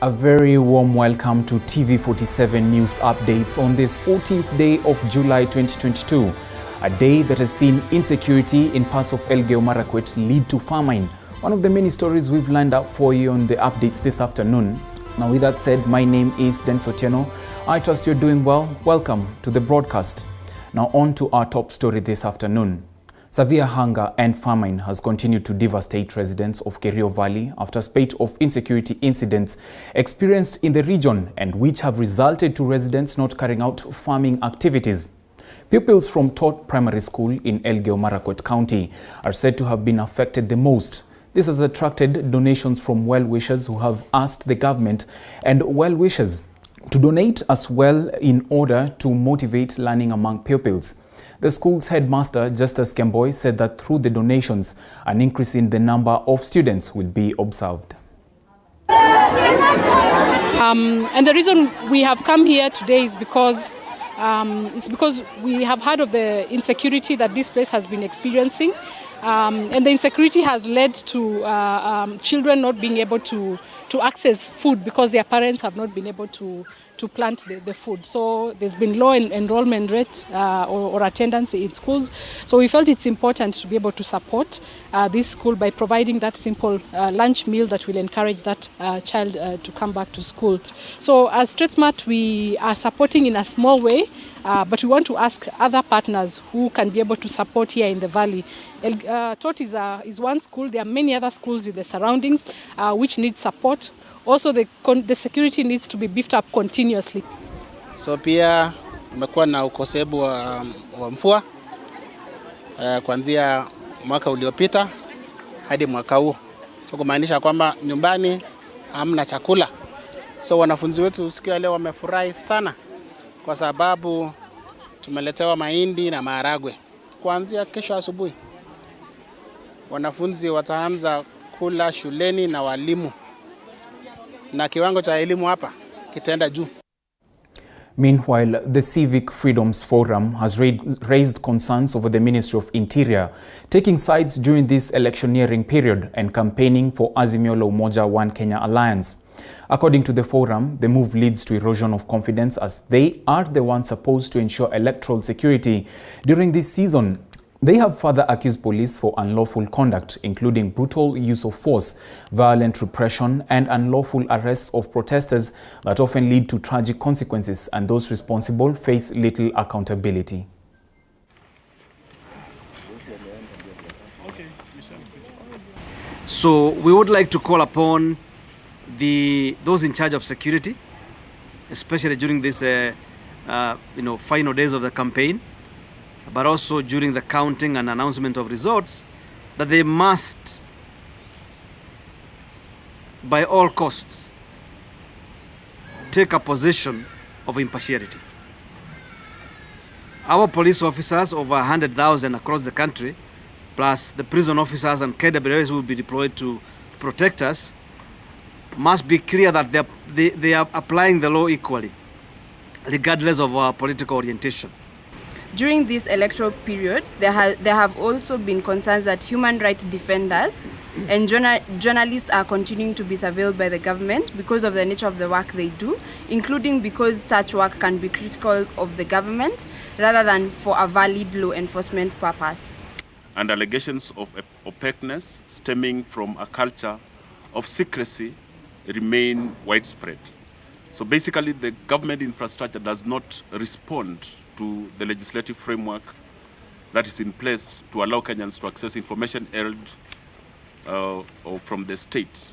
A very warm welcome to TV47 News Updates on this 14th day of July 2022, a day that has seen insecurity in parts of ELGEYO MARAKWET lead to famine. One of the many stories we've lined up for you on the updates this afternoon. Now with that said, my name is Den Sotieno. I trust you're doing well. Welcome to the broadcast. Now on to our top story this afternoon. Severe hunger and famine has continued to devastate residents of Kerio Valley after a spate of insecurity incidents experienced in the region and which have resulted to residents not carrying out farming activities. Pupils from Tot Primary School in ELGEYO Marakwet County are said to have been affected the most. This has attracted donations from well-wishers who have asked the government and well-wishers to donate as well in order to motivate learning among pupils. The school's headmaster, Justice Kemboy, said that through the donations, an increase in the number of students will be observed. And the reason we have come here today is because we have heard of the insecurity that this place has been experiencing. And the insecurity has led to children not being able to access food because their parents have not been able to plant the food. So there's been low enrollment rate or attendance in schools. So we felt it's important to be able to support this school by providing that simple lunch meal that will encourage that child to come back to school. So as StreetSmart, we are supporting in a small way, but we want to ask other partners who can be able to support here in the valley. Tot is one school. There are many other schools in the surroundings which need support. Also, the security needs to be beefed up continuously. So pia umekuwa na ukosefu wa mvua kuanzia mwaka uliopita hadi mwaka huu. So kumaanisha kwamba nyumbani hamna chakula. So wanafunzi wetu siku ya leo wamefurahi sana kwa sababu tumeletewa mahindi na maharagwe. Kuanzia kesho asubuhi wanafunzi wataanza kula shuleni na walimu. Na kiwango cha elimu hapa kitaenda juu. Meanwhile, the Civic Freedoms Forum has raised concerns over the Ministry of Interior taking sides during this electioneering period and campaigning for Azimio la Umoja One Kenya Alliance. According to the forum, the move leads to erosion of confidence as they are the ones supposed to ensure electoral security during this season. They have further accused police for unlawful conduct, including brutal use of force, violent repression, and unlawful arrests of protesters that often lead to tragic consequences, and those responsible face little accountability. So we would like to call upon those in charge of security, especially during this final days of the campaign, but also during the counting and announcement of results, that they must, by all costs, take a position of impartiality. Our police officers, over 100,000 across the country, plus the prison officers and KWS who will be deployed to protect us, must be clear that they are applying the law equally, regardless of our political orientation. During this electoral period, there have also been concerns that human rights defenders and journalists are continuing to be surveilled by the government because of the nature of the work they do, including because such work can be critical of the government rather than for a valid law enforcement purpose. And allegations of opaqueness stemming from a culture of secrecy remain widespread. So basically, the government infrastructure does not respond to the legislative framework that is in place to allow Kenyans to access information held or from the state.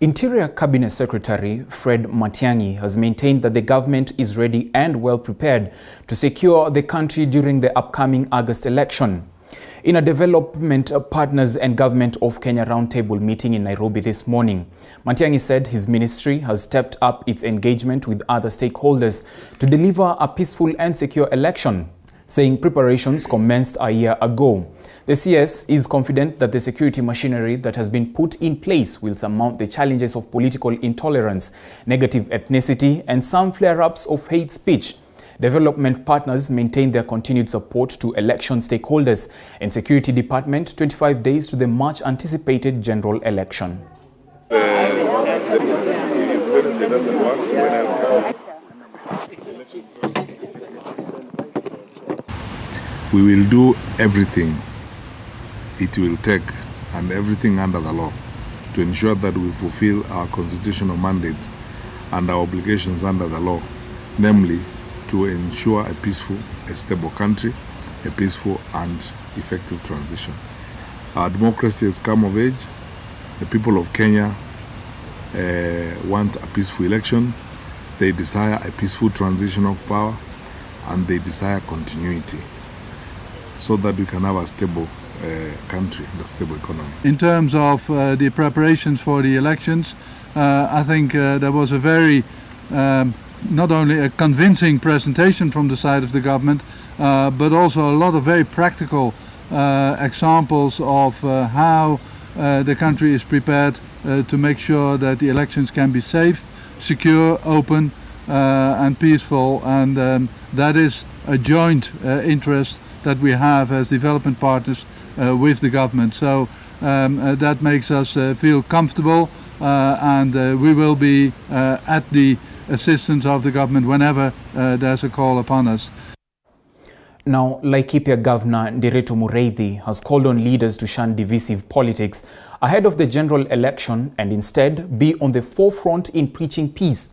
Interior Cabinet Secretary Fred Matiang'i has maintained that the government is ready and well prepared to secure the country during the upcoming August election. In a Development Partners and Government of Kenya Roundtable meeting in Nairobi this morning, Matiang'i said his ministry has stepped up its engagement with other stakeholders to deliver a peaceful and secure election, saying preparations commenced a year ago. The CS is confident that the security machinery that has been put in place will surmount the challenges of political intolerance, negative ethnicity, and some flare-ups of hate speech. Development partners maintain their continued support to election stakeholders and Security Department 25 days to the much anticipated general election. Wednesday doesn't work, when else can we will do everything it will take and everything under the law to ensure that we fulfill our constitutional mandate and our obligations under the law, namely to ensure a peaceful, a stable country, a peaceful and effective transition. Our democracy has come of age. The people of Kenya want a peaceful election. They desire a peaceful transition of power, and they desire continuity so that we can have a stable country and a stable economy. In terms of the preparations for the elections, I think there was a very, not only a convincing presentation from the side of the government, but also a lot of very practical examples of how the country is prepared to make sure that the elections can be safe, secure, open and peaceful, and that is a joint interest that we have as development partners with the government. So that makes us feel comfortable, and we will be at the assistance of the government whenever there's a call upon us. Now, Laikipia Governor Nderitu Mureithi has called on leaders to shun divisive politics ahead of the general election and instead be on the forefront in preaching peace.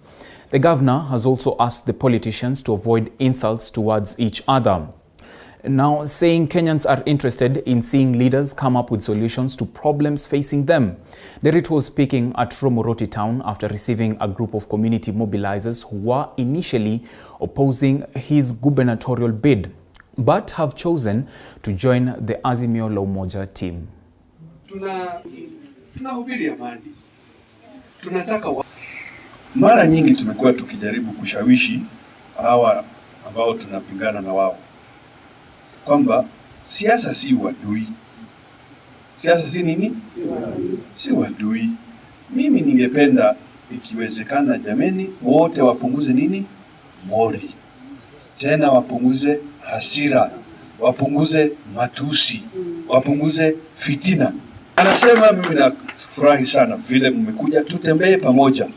The governor has also asked the politicians to avoid insults towards each other. Now, saying Kenyans are interested in seeing leaders come up with solutions to problems facing them. Nderitu was speaking at Romoroti town after receiving a group of community mobilizers who were initially opposing his gubernatorial bid, but have chosen to join the Azimio la Umoja team. Tunahubiri amani. Tunataka mara nyingi tumekuwa tukijaribu kushawishi hawa ambao tunapingana na wao kwamba siasa si uadui. Siasa si nini? Si uadui. Mimi ningependa ikiwezekana, jameni, wote wapunguze nini? Mori. Tena wapunguze hasira, wapunguze matusi, wapunguze fitina. Anasema mimi nafurahi sana vile mmekuja, tutembee pamoja.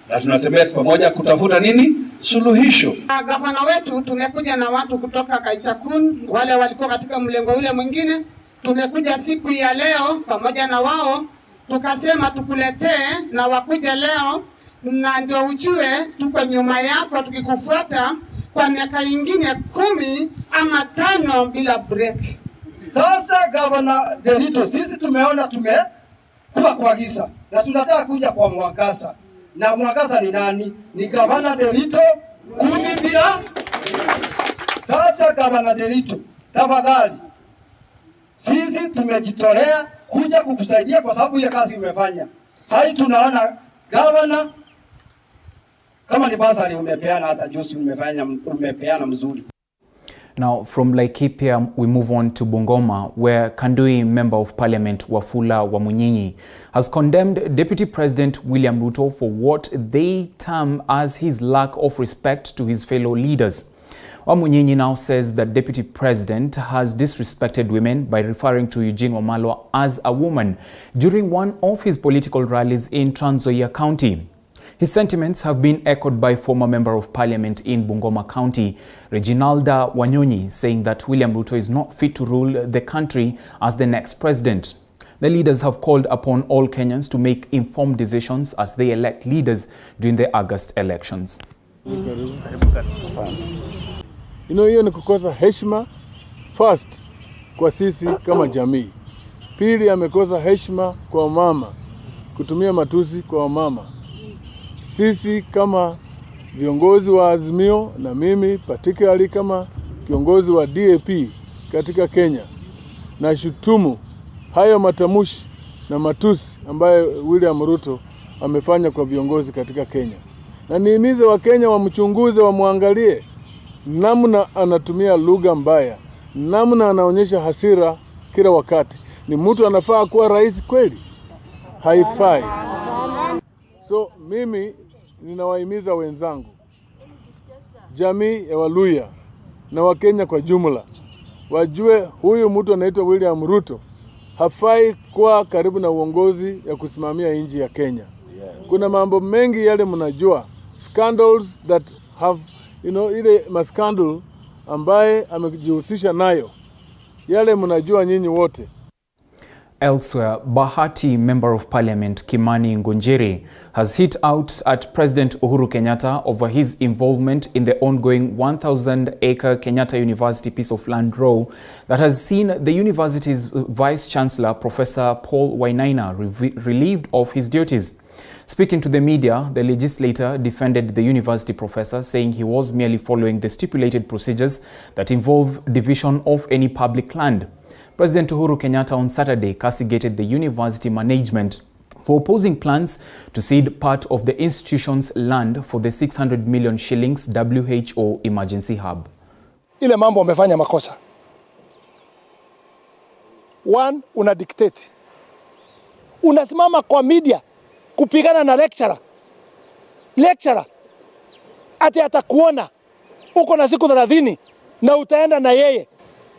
Na tunatembea pamoja kutafuta nini? Suluhisho. Gavana wetu tumekuja na watu kutoka Kaitakun, wale walikuwa katika mlengo ule mwingine. Tumekuja siku ya leo pamoja na wao, tukasema tukuletee na wakuja leo, na ndio ujue tuko nyuma yako tukikufuata kwa miaka ingine 10 ama 5 bila break. Sasa Gavana Nderitu, sisi tumeona tumekuwa kwa giza na tunataka kuja kwa mwangaza. Na mwangaza ni nani? Ni Gavana Nderitu 10 bila. Sasa Gavana Nderitu, tafadhali, sisi tumejitolea kuja kukusaidia kwa sababu ya kazi umefanya. Sasa tunaona gavana kama ni basari umepeana, hata juzi umepeana mzuri. Now, from Laikipia, we move on to Bungoma, where KITUI Member of Parliament Wafula Wamunyinyi has condemned Deputy President William Ruto for what they term as his lack of respect to his fellow leaders. Wamunyinyi now says that Deputy President has disrespected women by referring to Eugene Wamalwa as a woman during one of his political rallies in Trans Nzoia County. His sentiments have been echoed by former Member of Parliament in Bungoma County, Reginalda Wanyonyi, saying that William Ruto is not fit to rule the country as the next president. The leaders have called upon all Kenyans to make informed decisions as they elect leaders during the August elections. Hiyo ni kukosa heshima first kwa sisi kama jamii. Pili, amekosa heshima kwa mama, kutumia matusi kwa mama. Sisi kama viongozi wa Azimio na mimi particularly kama kiongozi wa DAP katika Kenya, na shutumu hayo matamushi na matusi ambayo William Ruto amefanya kwa viongozi katika Kenya. Na nihimize wa Kenya wamchunguze, wamwangalie namna anatumia lugha mbaya, namna anaonyesha hasira kila wakati. Ni mtu anafaa kuwa rais kweli? Haifai. So mimi ninawahimiza wenzangu, jamii ya Waluya na Wakenya kwa jumla, wajue huyu mtu anaitwa William Ruto hafai kuwa karibu na uongozi ya kusimamia nchi ya Kenya. Kuna mambo mengi yale mnajua, scandals that have, ile maskandal ambaye amejihusisha nayo, yale mnajua nyinyi wote. Elsewhere, Bahati Member of Parliament Kimani NGUNJIRI has hit out at President Uhuru Kenyatta over his involvement in the ongoing 1,000-acre Kenyatta University piece of land row that has seen the university's Vice-Chancellor, Professor Paul Wainaina, relieved of his duties. Speaking to the media, the legislator defended the university professor, saying he was merely following the stipulated procedures that involve division of any public land. President Uhuru Kenyatta on Saturday castigated the university management for opposing plans to cede part of the institution's land for the 600 million shillings WHO emergency hub. Ile mambo wamefanya makosa. One, una dictate. Unasimama kwa media kupigana na lecturer. Ati atakuona uko na siku 30 na utaenda na yeye.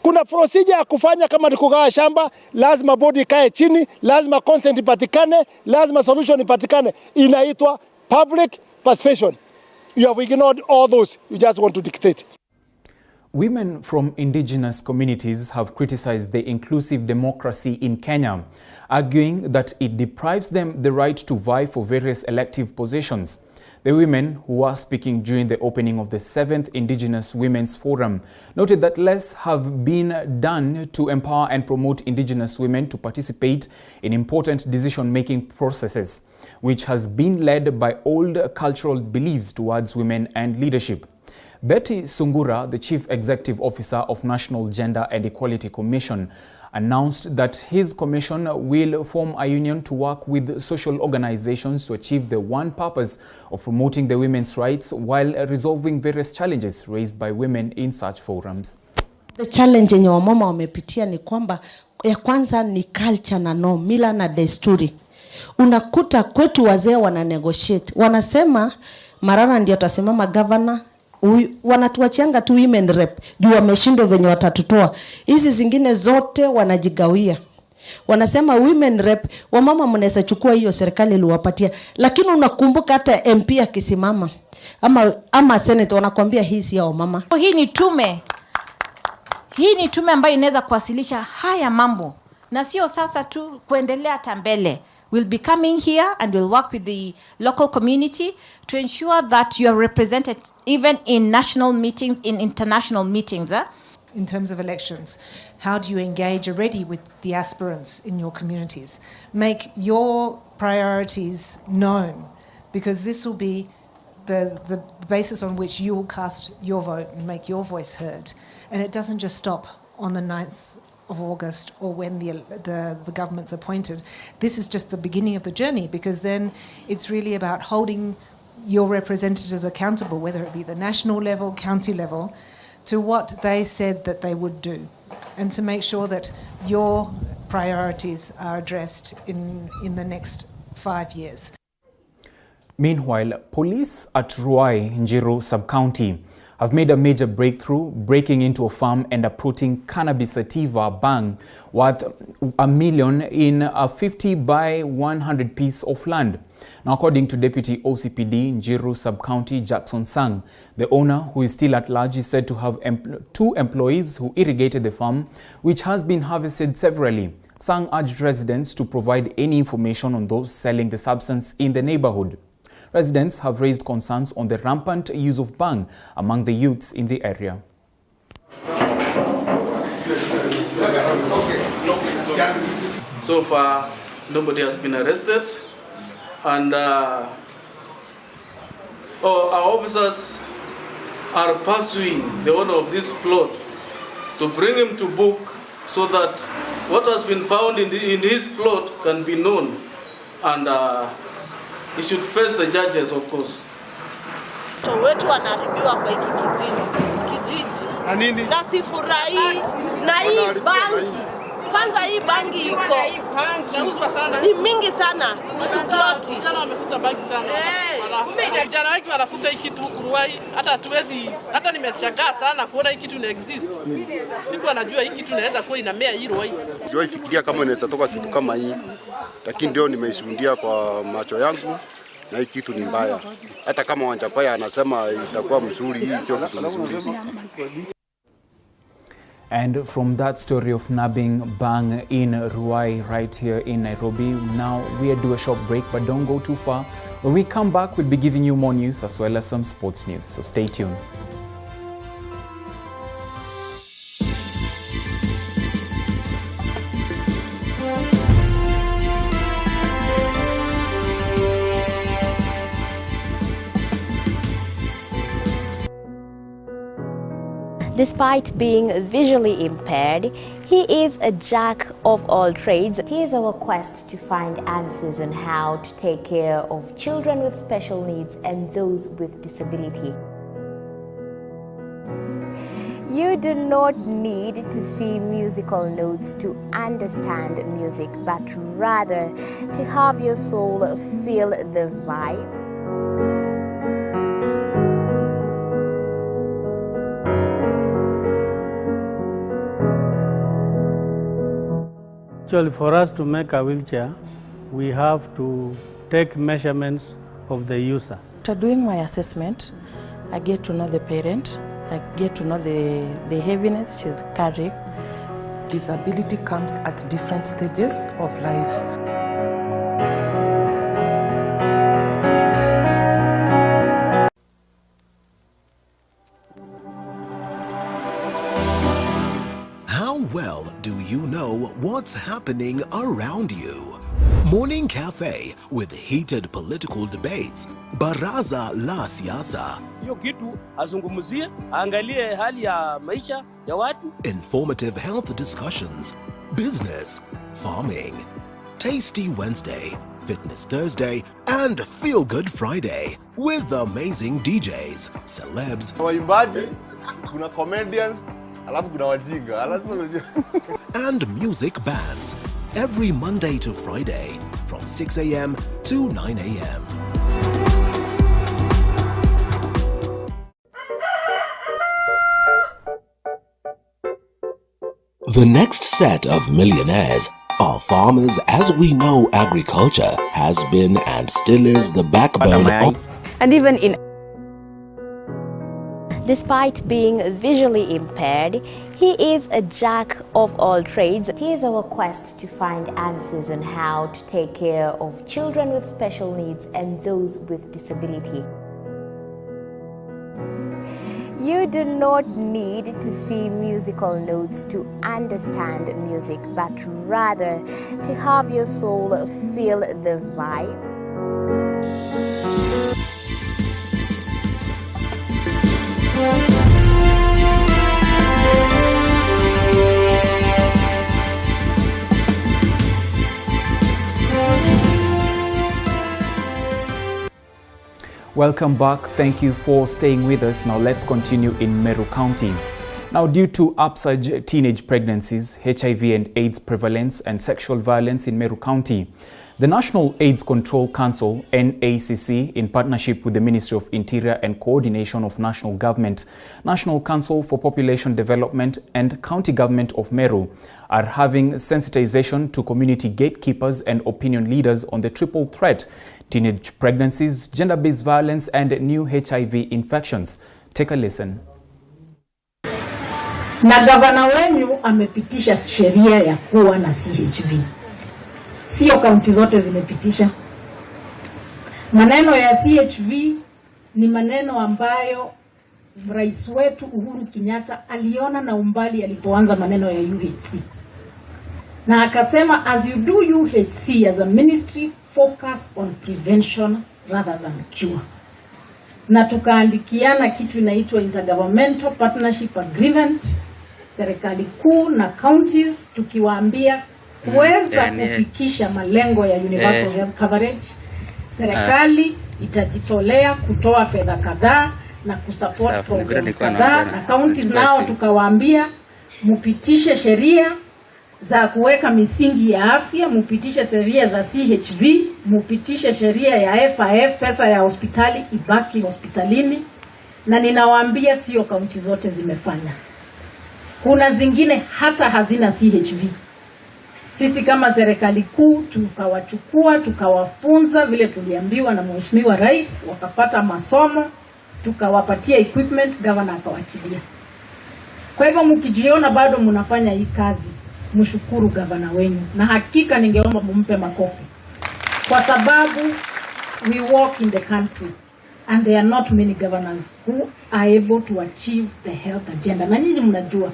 Kuna procedure ya kufanya kama ni kugawa shamba, lazima bodi ikae chini, lazima consent ipatikane, lazima solution ipatikane. Inaitwa public participation. You have ignored all those. You just want to dictate. Women from indigenous communities have criticized the inclusive democracy in Kenya, arguing that it deprives them the right to vie for various elective positions. The women, who were speaking during the opening of the 7th Indigenous Women's Forum, noted that less have been done to empower and promote indigenous women to participate in important decision-making processes, which has been led by old cultural beliefs towards women and leadership. Betty Sungura, the Chief Executive Officer of National Gender and Equality Commission, announced that his commission will form a union to work with social organizations to achieve the one purpose of promoting the women's rights while resolving various challenges raised by women in such forums. The challenge yenye wamama wamepitia ni kwamba ya kwanza ni culture na norm, mila na desturi. Unakuta kwetu wazee wana negotiate. Wanasema Marara ndio atasimama governor, wanatuachianga tu women rep juu wameshindwa venye watatutoa. Hizi zingine zote wanajigawia. Wanasema women rep wamama mnaweza chukua hiyo serikali iliwapatia, lakini unakumbuka hata MP akisimama ama senate wanakuambia hii si ya wamama. Hii ni tume ambayo inaweza kuwasilisha haya mambo na sio sasa tu kuendelea hata mbele. We'll be coming here and we'll work with the local community to ensure that you are represented even in national meetings, in international meetings. In terms of elections, how do you engage already with the aspirants in your communities? Make your priorities known, because this will be the basis on which you will cast your vote and make your voice heard. And it doesn't just stop on the 9th of August or when the government's appointed. This is just the beginning of the journey, because then it's really about holding your representatives accountable, whether it be the national level, county level, to what they said that they would do, and to make sure that your priorities are addressed in the next 5 years. Meanwhile, police at RUIRU sub-county have made a major breakthrough, breaking into a farm and uprooting cannabis sativa BHANG worth $1 million in a 50 by 100 piece of land. Now, according to Deputy OCPD NGUNJIRI Sub-County Jackson Sang, the owner, who is still at large, is said to have 2 employees who irrigated the farm, which has been harvested severally. Sang urged residents to provide any information on those selling the substance in the neighborhood. Residents have raised concerns on the rampant use of BHANG among the youths in the area. So far, nobody has been arrested, and our officers are pursuing the owner of this plot to bring him to book so that what has been found in his plot can be known, and he should face the judges, of course. Wetu wanaharibiwa kwa hiki kijiji. Na sifurahi na hii bangi. Kwanza hii bangi iko Nauzwa sana. Ni mingi sana. Nusu ploti. Vijana wamefuta bangi sana. Vijana wengi wanafuta hii kitu Ruai. Hata hatuwezi, hata nimeshangaa sana kuona hii kitu ina exist. Siku anajua hii kitu inaweza kuwa inamea hii Ruai. Sijawahi fikiria kama inaweza toka kitu kama hii. Lakini ndio nimeishuhudia kwa macho yangu na hii kitu ni mbaya. Hata kama Wanjapaya anasema itakuwa mzuri, hii sio kitu mzuri. And from that story of nabbing BHANG in Ruai right here in Nairobi, now we do a short break, but don't go too far. When we come back, we'll be giving you more news as well as some sports news, so stay tuned. Despite being visually impaired, he is a jack of all trades. It is our quest to find answers on how to take care of children with special needs and those with disability. You do not need to see musical notes to understand music, but rather to have your soul feel the vibe. Actually, for us to make a wheelchair, we have to take measurements of the user. After doing my assessment, I get to know the parent, I get to know the heaviness she's carrying. Disability comes at different stages of life. Well, do you know what's happening around you? Morning Cafe with heated political debates. Baraza la Siasa. Hiyo kitu azungumzie, angalie hali ya maisha ya watu. Informative health discussions. Business, farming. Tasty Wednesday, Fitness Thursday, and Feel Good Friday with amazing DJs, celebs, waimbaji, kuna comedians, alafu kuna wajinga, and music bands every Monday to Friday from 6 a.m. to 9 a.m. The next set of millionaires are farmers. As we know, agriculture has been and still is the backbone of... And even in... Despite being visually impaired, he is a jack of all trades. It is our quest to find answers on how to take care of children with special needs and those with disability. You do not need to see musical notes to understand music, but rather to have your soul feel the vibe. Welcome back. Thank you for staying with us. Now let's continue in Meru County. Now, due to upsurge teenage pregnancies, HIV and AIDS prevalence and sexual violence in Meru County, the National AIDS Control Council, NACC, in partnership with the Ministry of Interior and Coordination of National Government, National Council for Population Development and County Government of Meru, are having sensitization to community gatekeepers and opinion leaders on the triple threat: teenage pregnancies, gender-based violence, and new HIV infections. Take a listen. Na gavana wenu amepitisha sheria ya kuwa na CHV. Sio kaunti zote zimepitisha. Maneno ya CHV ni maneno ambayo rais wetu Uhuru Kenyatta aliona na umbali alipoanza maneno ya UHC. Na akasema, as you do UHC as a ministry, focus on prevention rather than cure. Na tukaandikiana kitu inaitwa Intergovernmental Partnership Agreement, serikali kuu na counties, tukiwaambia kuweza kufikisha malengo ya universal health coverage. Serikali itajitolea kutoa fedha kadhaa na kusupport programs kadhaa, na counties nao tukawaambia mupitishe sheria za kuweka misingi ya afya, mupitishe sheria za CHV, mupitishe sheria ya FIF, pesa ya hospitali ibaki hospitalini. Na ninawaambia sio kaunti zote zimefanya. Kuna zingine hata hazina CHV. Sisi kama serikali kuu tukawachukua, tukawafunza vile tuliambiwa na Mheshimiwa Rais, wakapata masomo, tukawapatia equipment, governor akawachilia. Kwa hivyo mkijiona bado mnafanya hii kazi, mshukuru gavana wenu, na hakika ningeomba mumpe makofi, kwa sababu we walk in the country and there are not many governors who are able to achieve the health agenda. Na nyinyi mnajua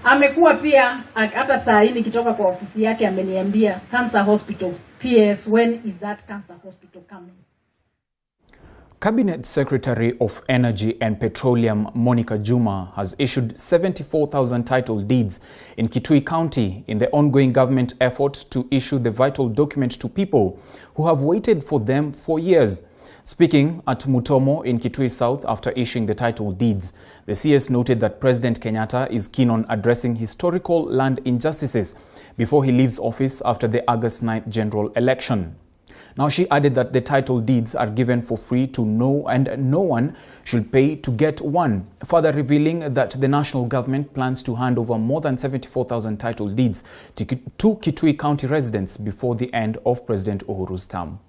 amekuwa pia hata saa hii nikitoka kwa ofisi yake ameniambia cancer hospital PS, when is that cancer hospital coming? Cabinet Secretary of Energy and Petroleum Monica Juma has issued 74,000 title deeds in Kitui County in the ongoing government effort to issue the vital document to people who have waited for them for years. Speaking at Mutomo in Kitui South after issuing the title deeds, the CS noted that President Kenyatta is keen on addressing historical land injustices before he leaves office after the August 9th general election. Now, she added that the title deeds are given for free to no one should pay to get one, further revealing that the national government plans to hand over more than 74,000 title deeds to Kitui County residents before the end of President Uhuru's term.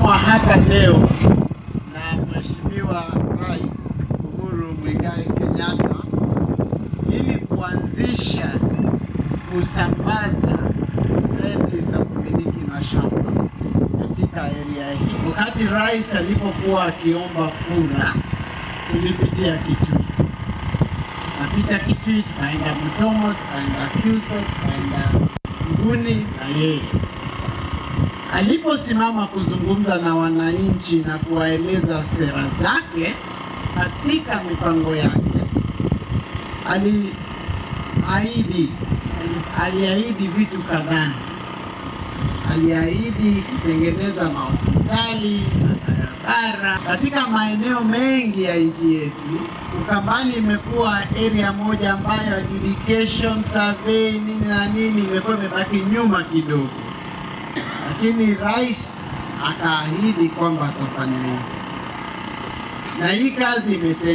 Hata leo na Mheshimiwa Rais Uhuru Muigai Kenyatta ili kuanzisha kusambaza hati za kumiliki mashamba katika area hii. Wakati Rais alipokuwa akiomba kura, tulipitia Kitui. Napita Kitui, tukaenda Mutomo, tukaenda Kyuso, tukaenda Nguni na yeye. Aliposimama kuzungumza na wananchi na kuwaeleza sera zake katika mipango yake, aliahidi vitu kadhaa. Aliahidi kutengeneza mahospitali na barabara katika maeneo mengi ya nchi yetu. Ukambani imekuwa area moja ambayo education survey nini na nini imekuwa imebaki nyuma kidogo. Lakini Rais akaahidi kwamba atafanya, na hii kazi imetendeka.